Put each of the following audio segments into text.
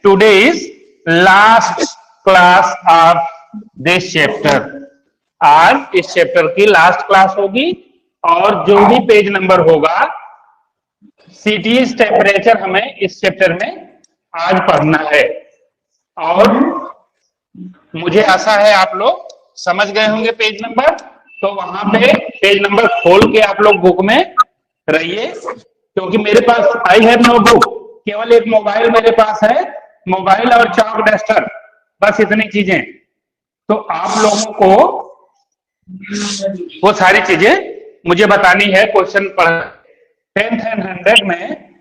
Today is last class of this chapter. आज इस chapter की लास्ट क्लास होगी और जो भी पेज नंबर होगा सिटीज टेम्परेचर हमें इस चैप्टर में आज पढ़ना है। और मुझे आशा है आप लोग समझ गए होंगे पेज नंबर। तो वहां पे पेज नंबर खोल के आप लोग बुक में रहिए, क्योंकि मेरे पास आई हैव नो बुक, केवल एक मोबाइल मेरे पास है, मोबाइल और चॉक डस्टर, बस इतनी चीजें। तो आप लोगों को वो सारी चीजें मुझे बतानी है। क्वेश्चन पढ़ 10th and 100 में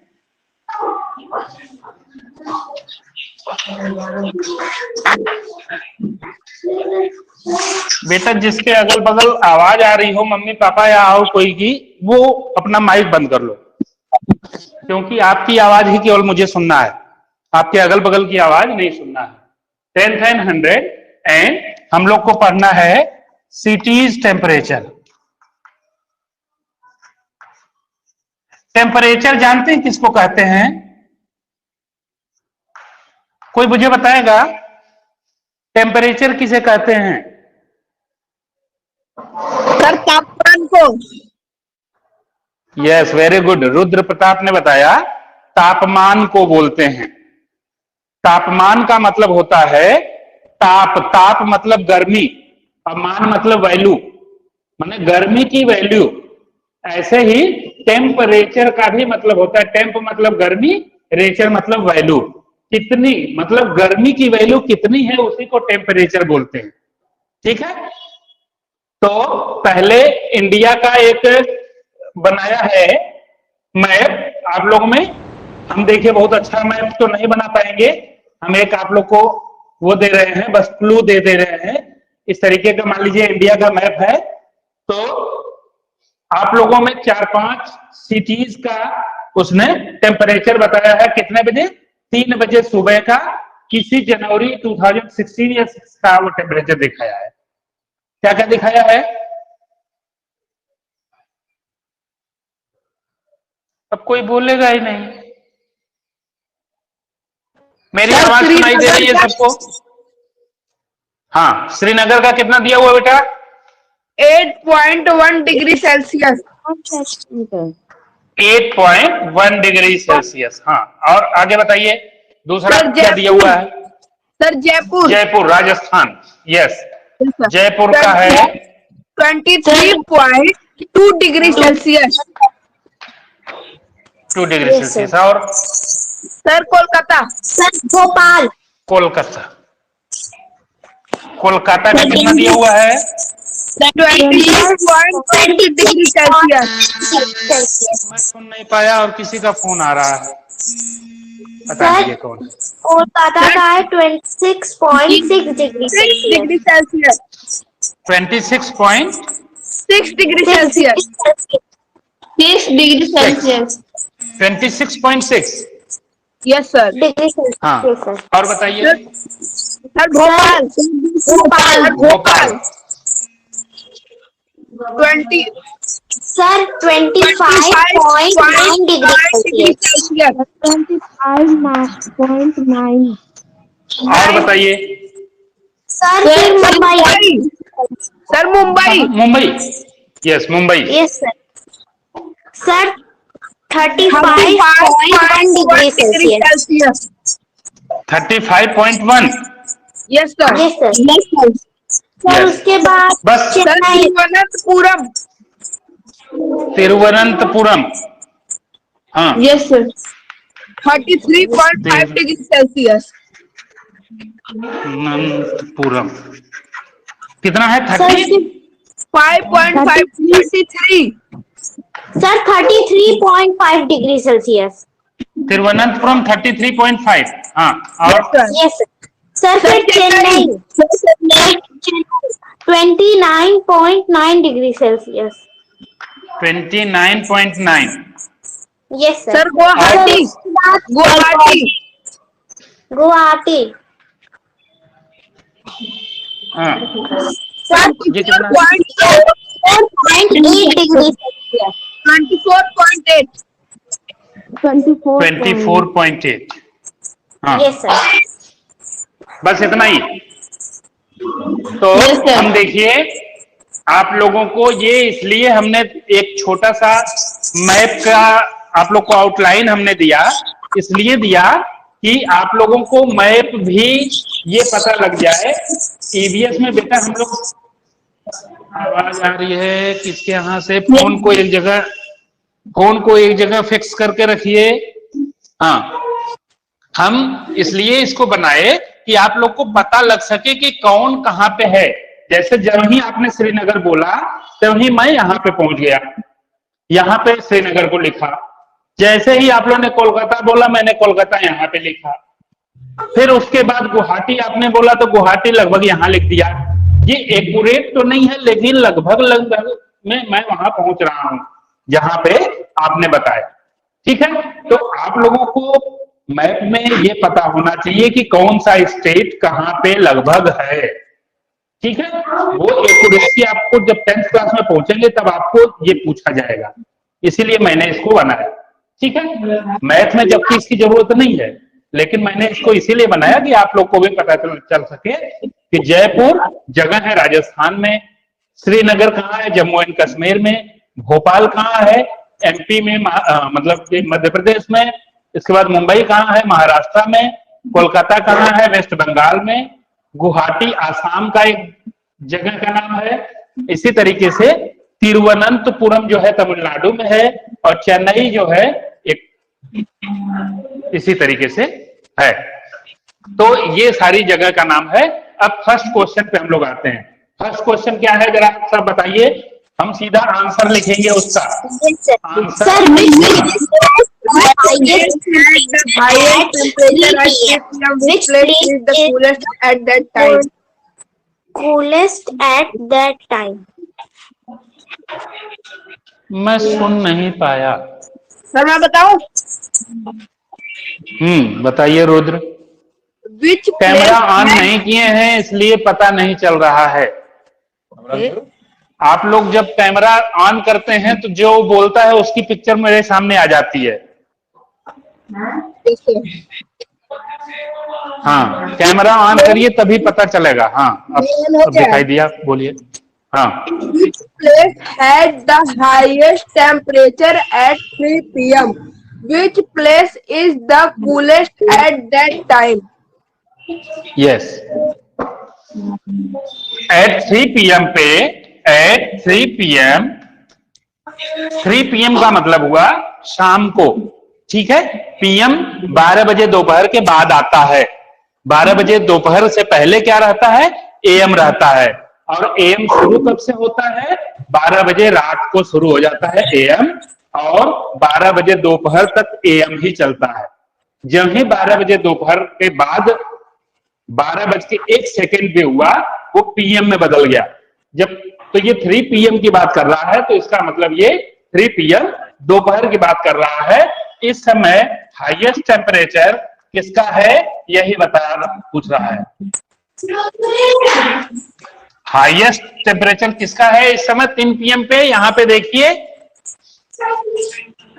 बेटा जिसके अगल बगल आवाज आ रही हो, मम्मी पापा या और कोई की, वो अपना माइक बंद कर लो, क्योंकि आपकी आवाज ही केवल मुझे सुनना है, आपके अगल बगल की आवाज नहीं सुनना है। 10th and 100 एंड हम लोग को पढ़ना है सिटीज टेम्परेचर। टेम्परेचर जानते हैं किसको कहते हैं? कोई मुझे बताएगा टेम्परेचर किसे कहते हैं? सर तापमान को। Yes, very good, Rudra Pratap ने बताया तापमान को बोलते हैं। तापमान का मतलब होता है ताप, ताप मतलब गर्मी और मान मतलब वैल्यू, माने गर्मी की वैल्यू। ऐसे ही टेम्परेचर का भी मतलब होता है, टेम्प मतलब गर्मी, रेचर मतलब वैल्यू, कितनी, मतलब गर्मी की वैल्यू कितनी है उसी को टेम्परेचर बोलते हैं। ठीक है, तो पहले इंडिया का एक बनाया है मैप आप लोग में। हम देखिए बहुत अच्छा मैप तो नहीं बना पाएंगे, हम एक आप लोग को वो दे रहे हैं, बस क्लू दे रहे हैं। इस तरीके का मान लीजिए इंडिया का मैप है, तो आप लोगों में 4-5 सिटीज का उसने टेम्परेचर बताया है। कितने बजे? 3 बजे सुबह का, किसी जनवरी 2016 या 6 का वो टेम्परेचर दिखाया है। क्या क्या दिखाया है? अब कोई बोलेगा ही नहीं। मेरी आवाज सुनाई दे रही है सबको? हाँ, श्रीनगर का कितना दिया हुआ बेटा? 8.1 डिग्री सेल्सियस। 8.1 degree Celsius. हाँ, और आगे बताइए दूसरा क्या दिया हुआ है? सर जयपुर। जयपुर राजस्थान, यस, जयपुर का है 23.2 डिग्री सेल्सियस। 2 degree Celsius. और सर कोलकाता। सर भोपाल। कोलकाता, कोलकाता का कितना दिया हुआ है? 20.20 डिग्री सेल्सियस। मैं सुन नहीं पाया और किसी का फोन आ रहा है, बता दीजिए कौन। कोलकाता का है 26.6 degree Celsius. 26.6 degree Celsius. 6 degree Celsius. 26.6। Yes sir. Degree Celsius. हाँ, और बताइए। Sir Bhopal. Bhopal 20 sir 25.9 degree Celsius. 25.9। और बताइए। सर फिर Mumbai. Sir Mumbai. Mumbai, yes Mumbai. Yes sir. Sir 35.1 degree Celsius. 35.1। Yes sir. Yes sir. Sir उसके बाद बस चेन्नई। तिरुवनंतपुरम। तिरुवनंतपुरम, हाँ, yes sir. 33.5 degree Celsius. Thiruvananthapuram कितना है? 5.5 33। Sir 33.5 degree Celsius. तिरुवनंतपुरम 33.5। हाँ, और यस सर। फिर Chennai 29.9 degree Celsius. 29.9। Yes sir Guwahati. Guwahati. हाँ, सर ये कितना? 4.8 डिग्री सेल्सियस। 24.8। 24.8। हाँ Yes, sir. बस इतना ही। तो Yes, sir. हम देखिए, आप लोगों को ये इसलिए हमने एक छोटा सा मैप का आप लोग को आउटलाइन हमने दिया, इसलिए दिया कि आप लोगों को मैप भी ये पता लग जाए। ईवीएस में बेटा हम लोग, आवाज आ रही है किसके यहाँ से, फोन को एक जगह फिक्स करके रखिए। हाँ, हम इसलिए इसको बनाए कि आप लोग को पता लग सके कि कौन कहाँ पे है। जैसे जब ही आपने श्रीनगर बोला तभी मैं यहाँ पे पहुंच गया, यहाँ पे श्रीनगर को लिखा। जैसे ही आप लोगों ने कोलकाता बोला मैंने कोलकाता यहाँ पे लिखा। फिर उसके बाद गुवाहाटी आपने बोला तो गुवाहाटी लगभग यहाँ लिख दिया। ये एक्यूरेट तो नहीं है लेकिन लगभग लगभग में मैं वहां पहुंच रहा हूं जहां पे आपने बताया। ठीक है, तो आप लोगों को मैप में ये पता होना चाहिए कि कौन सा स्टेट कहां पे लगभग है। ठीक है, वो एक्यूरेसी आपको जब 10th क्लास में पहुंचेंगे तब आपको ये पूछा जाएगा, इसीलिए मैंने इसको बनाया। ठीक है, मैथ में जबकि इसकी जरूरत नहीं है लेकिन मैंने इसको इसीलिए बनाया कि आप लोग को भी पता चल सके कि जयपुर जगह है राजस्थान में, श्रीनगर कहाँ है जम्मू एंड कश्मीर में, भोपाल कहाँ है एमपी में, मतलब मध्य प्रदेश में, इसके बाद मुंबई कहाँ है महाराष्ट्र में, कोलकाता कहाँ है वेस्ट बंगाल में, गुवाहाटी आसाम का एक जगह का नाम है, इसी तरीके से तिरुवनंतपुरम जो है तमिलनाडु में है, और चेन्नई जो है एक इसी तरीके से है। तो ये सारी जगह का नाम है। अब फर्स्ट क्वेश्चन पे हम लोग आते हैं। फर्स्ट क्वेश्चन क्या है जरा सब बताइए, हम सीधा आंसर लिखेंगे उसका। Answer Sir, which highest temperature at 3 p.m. Which place is the coolest at that time? coolest at that time? मैं सुन नहीं पाया। सर मैं बताऊं? बताइए Rudra. Which camera on place नहीं किए हैं इसलिए पता नहीं चल रहा है। आप लोग जब कैमरा ऑन करते हैं तो जो बोलता है उसकी पिक्चर मेरे सामने आ जाती है। हाँ, कैमरा ऑन करिए तभी पता चलेगा। हाँ, अब दिखाई दिया, बोलिए। हाँ, Which place had the highest temperature at 3 p.m.? Which place is the coolest at that time? Yes, at 3 PM पे, एट 3 PM, 3 PM का मतलब हुआ शाम को। ठीक है, PM 12 बजे दोपहर के बाद आता है। 12 बजे दोपहर से पहले क्या रहता है, AM रहता है। और AM शुरू कब से होता है, 12 बजे रात को शुरू हो जाता है AM, और 12 बजे दोपहर तक AM ही चलता है। जब ही 12 बजे दोपहर के बाद 12:01 भी हुआ वो PM में बदल गया। जब तो ये 3 PM की बात कर रहा है तो इसका मतलब ये 3 PM दोपहर की बात कर रहा है। इस समय हाईएस्ट टेम्परेचर किसका है यही पूछ रहा है। हाईएस्ट टेम्परेचर किसका है इस समय 3 PM पे, यहाँ पे देखिए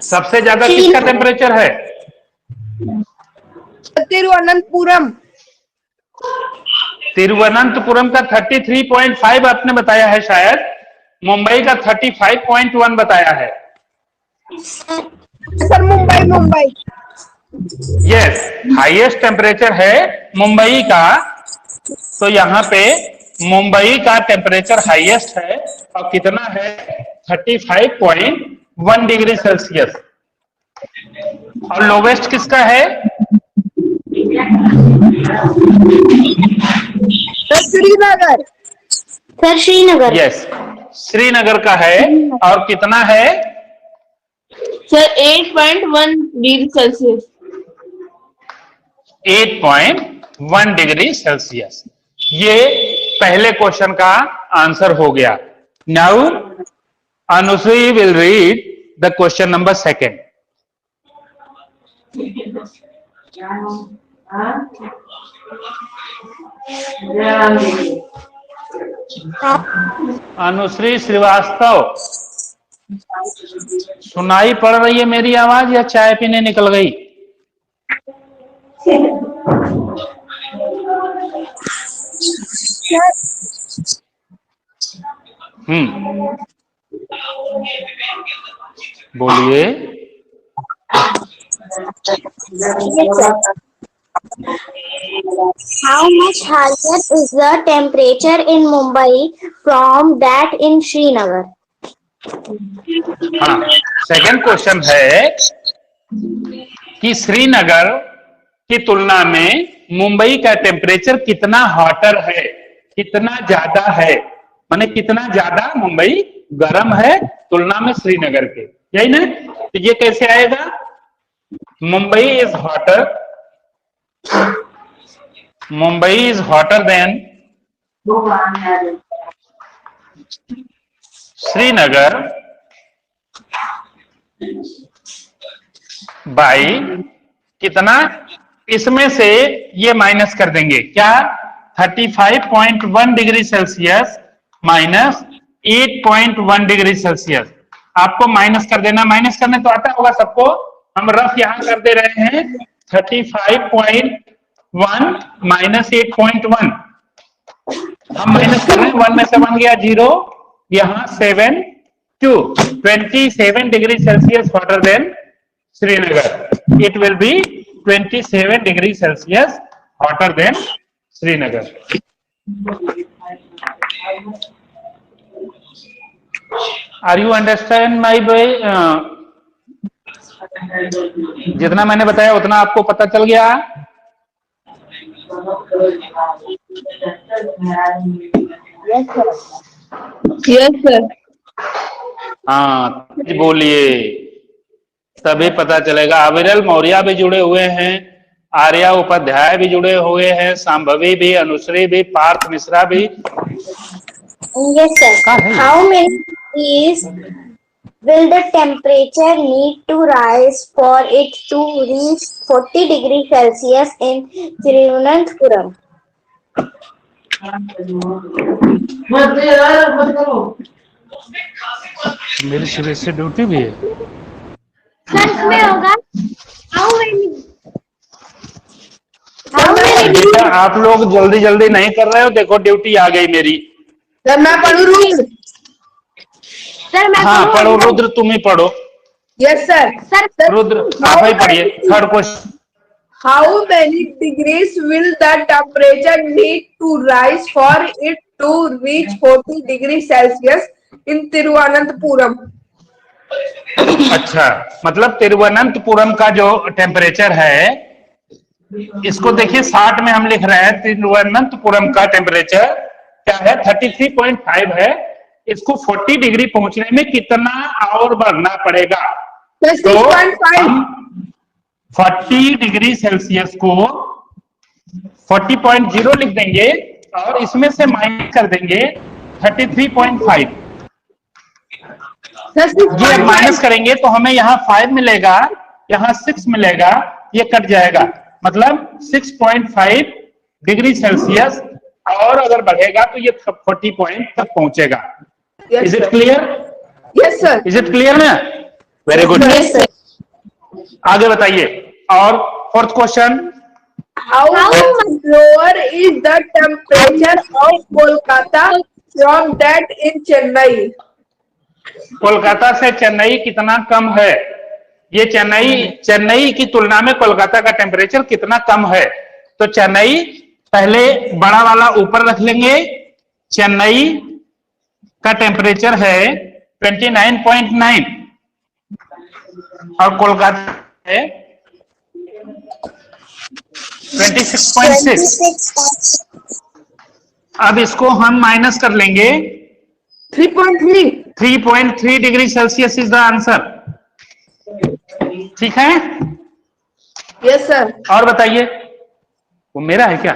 सबसे ज्यादा किसका टेम्परेचर है, तिरुवनंतपुरम। तिरुवनंतपुरम का 33.5 आपने बताया है शायद, मुंबई का 35.1 बताया है। Sir Mumbai. Yes, highest temperature है मुंबई का, तो यहाँ पे मुंबई का टेम्परेचर हाईएस्ट है और कितना है 35.1 डिग्री सेल्सियस। और लोवेस्ट किसका है, श्रीनगर। सर श्रीनगर। यस, श्रीनगर का है। और कितना है sir 8.1 degree Celsius. 8.1 degree Celsius. ये पहले क्वेश्चन का आंसर हो गया। Now Anushree will read the question number 2। Anushree Srivastava, सुनाई पड़ रही है मेरी आवाज या चाय पीने निकल गई? बोलिए। How much higher is the temperature in Mumbai from that in Srinagar? हाँ, सेकंड क्वेश्चन है कि श्रीनगर की तुलना में मुंबई का टेम्परेचर कितना हॉटर है, कितना ज्यादा है, माने कितना ज्यादा मुंबई गर्म है तुलना में श्रीनगर के, यही ना। तो ये कैसे आएगा? Mumbai is hotter than Srinagar by कितना, इसमें से ये माइनस कर देंगे क्या, 35.1 degree Celsius minus 8.1 degree Celsius. आपको माइनस कर देना, माइनस करने तो आता होगा सबको, हम रफ यहां कर दे रहे हैं 35.1 माइनस 8.1, हम माइनस कर रहे हैं, 1 में से 1 गया 0, यहां 7 to 27 degree Celsius hotter than Srinagar. It will be 27 degree Celsius hotter than Srinagar. Are you understand my boy? जितना मैंने बताया उतना आपको पता चल गया? Yes sir. हाँ बोलिए, तभी पता चलेगा। अविरल मौर्य भी जुड़े हुए हैं, आर्या उपाध्याय भी जुड़े हुए हैं, संभवी भी, अनुश्री भी, पार्थ मिश्रा भी। Yes, sir. How many degrees will the temperature need to rise for it to reach 40 degrees Celsius in Thiruvananthapuram? मेरी सुबह से ड्यूटी भी है। सर इसमें होगा how many बेटा आप लोग जल्दी जल्दी नहीं कर रहे हो, देखो ड्यूटी आ गई मेरी। सर मैं पढ़ू रुद्र। सर मैं हाँ पढ़ो रुद्र, तुम ही पढ़ो। Yes sir. सर रुद्र आप ही पढ़िए। Third question, How many degrees will the temperature need to rise for it to reach 40 degrees Celsius in Thiruvananthapuram? अच्छा मतलब तिरुवनंतपुरम का जो टेम्परेचर है, इसको देखिए 60 में हम लिख रहे हैं। तिरुवनंतपुरम का टेम्परेचर क्या है? 33.5 है। इसको 40 डिग्री पहुंचने में कितना और बढ़ना पड़ेगा? तो 6.5। 40 डिग्री सेल्सियस को 40.0 लिख देंगे और इसमें से माइनस कर देंगे 33.5। ये माइनस करेंगे तो हमें यहाँ 5 मिलेगा, यहाँ 6 मिलेगा, ये कट जाएगा, मतलब 6.5 डिग्री सेल्सियस और अगर बढ़ेगा तो ये 40 पॉइंट तक पहुंचेगा। Is it clear? Yes sir. Is it clear ना? Very good. आगे बताइए। और fourth question, How much lower is the temperature of Kolkata from that in Chennai? Kolkata से चेन्नई कितना कम है? ये चेन्नई की तुलना में कोलकाता का टेम्परेचर कितना कम है? तो चेन्नई पहले बड़ा वाला ऊपर रख लेंगे। चेन्नई का टेम्परेचर है 29.9 और कोलकाता है 26.6। अब इसको हम माइनस कर लेंगे। 3.3। 3.3 degree Celsius is the answer. ठीक है? Yes sir. और बताइए, वो मेरा है क्या?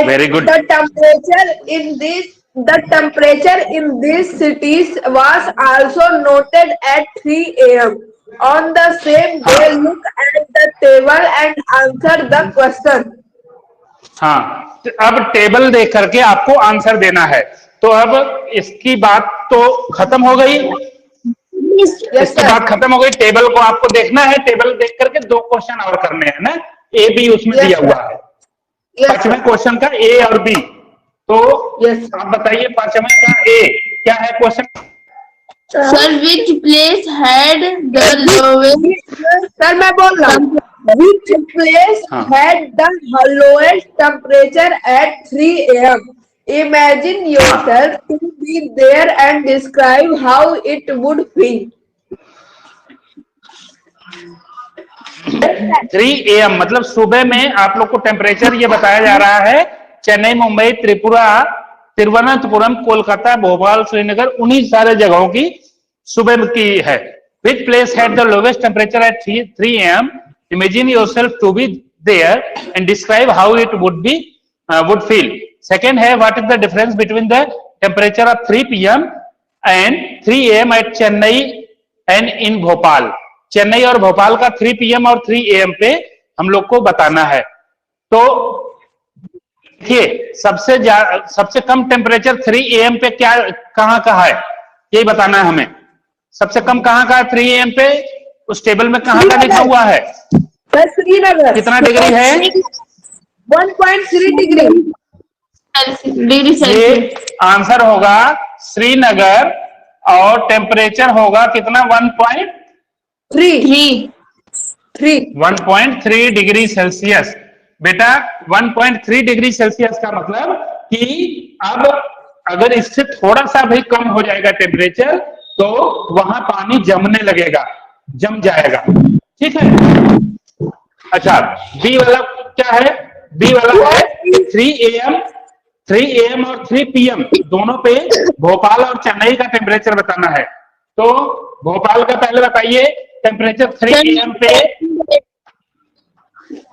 Very good. The temperature in these cities was also noted at 3 a.m. On the same day, look at the table and answer the question. हाँ, तो अब टेबल देख करके आपको आंसर देना है। तो अब इसकी बात तो खत्म हो गई। इसकी बात खत्म हो गई। टेबल को आपको देखना है, टेबल देख करके 2 क्वेश्चन और करने हैं ना। ए बी उसमें Yes, दिया sir. हुआ है। Yes, पांचवें क्वेश्चन का ए और बी, तो Yes. आप बताइए पांचवें का ए क्या है question? Sir, which place had the lowest sir मैं बोल रहा हूँ, which place हाँ। had the lowest temperature at 3 a.m. Imagine yourself to be there and describe how it would feel. 3 AM मतलब सुबह में आप लोग को टेम्परेचर ये बताया जा रहा है चेन्नई, मुंबई, त्रिपुरा, तिरुवनंतपुरम, कोलकाता, भोपाल, श्रीनगर, उन्हीं सारे जगहों की सुबह की है। Which place had the lowest temperature at 3 AM? Imagine yourself to be there and describe how it would feel. Second है what is the difference between the temperature of 3 PM and 3 AM at Chennai and in Bhopal? Chennai और भोपाल का 3 PM और 3 AM पे हम लोग को बताना है। तो देखिए सबसे कम टेम्परेचर 3 AM पे क्या कहाँ का है यही बताना है हमें। सबसे कम कहाँ का है 3 AM पे? उस टेबल में कहाँ का लिखा हुआ है? श्रीनगर। कितना डिग्री है? 1.3 डिग्री। ये आंसर होगा श्रीनगर और टेम्परेचर होगा कितना? 1.3 डिग्री सेल्सियस। बेटा 1.3 डिग्री सेल्सियस का मतलब कि अब अगर इससे थोड़ा सा भी कम हो जाएगा टेम्परेचर तो वहां पानी जमने लगेगा, जम जाएगा। ठीक है। अच्छा बी वाला क्या है? बी वाला है 3 AM और 3 PM दोनों पे भोपाल और चेन्नई का टेम्परेचर बताना है। तो भोपाल का पहले बताइए टेम्परेचर 3 AM पे,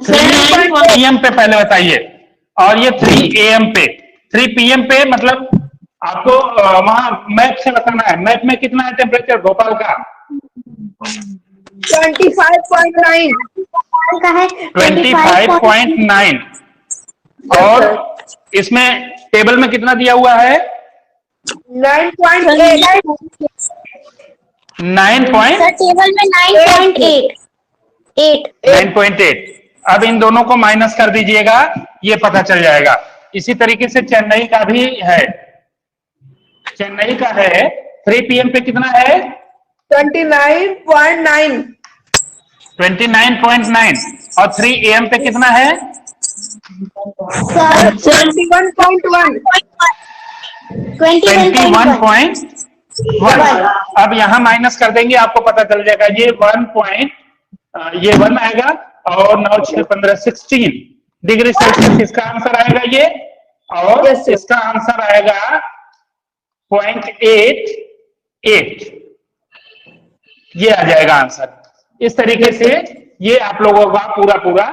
3 PM पे पहले बताइए, और ये 3 AM पे। 3 PM पे मतलब आपको वहां मैप से बताना है। मैप में कितना है टेम्परेचर भोपाल का? 25.9 का है 25.9 और इसमें टेबल में कितना दिया हुआ है? 9.8 सर टेबल में 9.8 अब इन दोनों को माइनस कर दीजिएगा, ये पता चल जाएगा। इसी तरीके से चेन्नई का भी है। चेन्नई का है 3 PM पे कितना है? 29.9 29.9 और 3 AM पे कितना है? सर 21.1 21.1। अब यहां माइनस कर देंगे आपको पता चल जाएगा। ये 1 आएगा और 9 6 15 16 डिग्री सेल्सियस इसका आंसर आएगा ये, और इसका आंसर आएगा 0.88 ये आ जाएगा आंसर। इस तरीके से ये आप लोगों का पूरा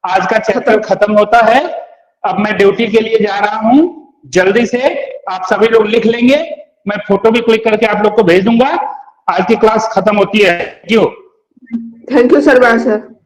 आज का चैप्टर खत्म होता है। अब मैं ड्यूटी के लिए जा रहा हूं, जल्दी से आप सभी लोग लिख लेंगे, मैं फोटो भी क्लिक करके आप लोग को भेज दूंगा। आज की क्लास खत्म होती है। क्यों? Thank you sir. Bye sir.